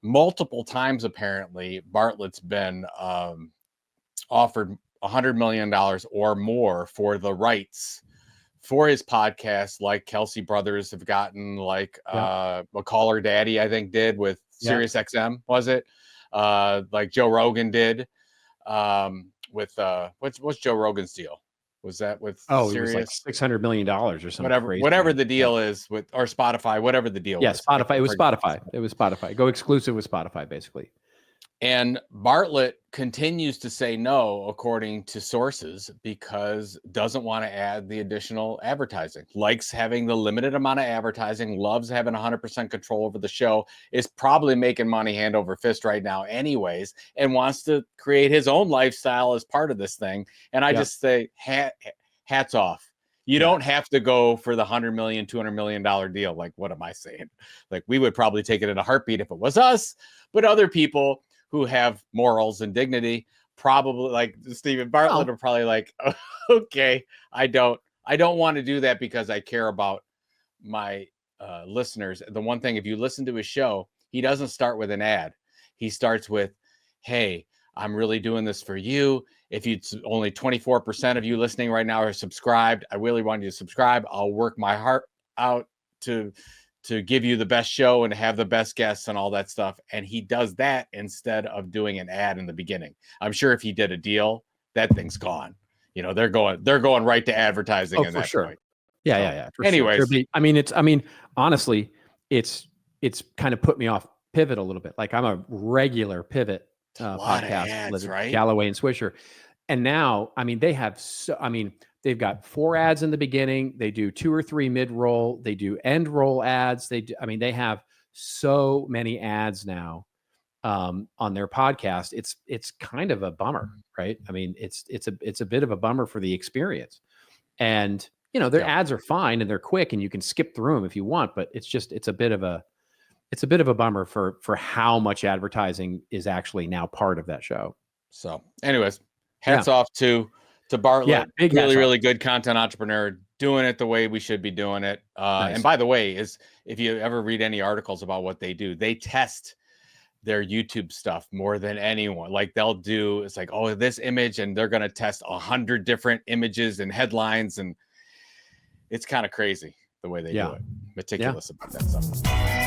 multiple times, apparently, Bartlett's been offered $100 million or more for the rights for his podcast, like Kelsey Brothers have gotten, like McCall Her Daddy, I think, did with Sirius XM, was it? Like Joe Rogan did with what's Joe Rogan's deal? Was that with Sirius? It was like $600 million or something. Whatever the deal is with, or Spotify, whatever the deal was. Spotify. It was Spotify. It was Spotify. Go exclusive with Spotify, basically. And Bartlett continues to say no, according to sources, because doesn't want to add the additional advertising, likes having the limited amount of advertising, loves having 100% control over the show, is probably making money hand over fist right now anyways, and wants to create his own lifestyle as part of this thing. And I just say, hats off. You don't have to go for the $100 million, $200 million deal. Like, what am I saying? Like, we would probably take it in a heartbeat if it was us, but other people who have morals and dignity, probably like Steven Bartlett, are probably like, oh, okay, I don't want to do that because I care about my listeners. The one thing, if you listen to his show, he doesn't start with an ad. He starts with, hey, I'm really doing this for you. If you only 24% of you listening right now are subscribed, I really want you to subscribe. I'll work my heart out to give you the best show and have the best guests and all that stuff. And he does that instead of doing an ad in the beginning. I'm sure if he did a deal, that thing's gone. You know, they're going right to advertising. Oh, for sure. Point. Yeah. Anyways, sure. Honestly, it's kind of put me off Pivot a little bit. Like, I'm a regular Pivot podcast, ads, right? Galloway and Swisher. And now, they've got 4 ads in the beginning. They do 2 or 3 mid-roll. They do end-roll ads. They have so many ads now on their podcast. It's kind of a bummer, right? I mean, it's a bit of a bummer for the experience. And their ads are fine and they're quick and you can skip through them if you want. But it's a bit of a bummer for how much advertising is actually now part of that show. So, anyways, hats off to Bartlett, really good content entrepreneur, doing it the way we should be doing it. Nice. And by the way, if you ever read any articles about what they do, they test their YouTube stuff more than anyone. Like, they'll do, it's like, oh, this image, and they're going to test 100 different images and headlines. And it's kind of crazy the way they do it. Meticulous about that stuff.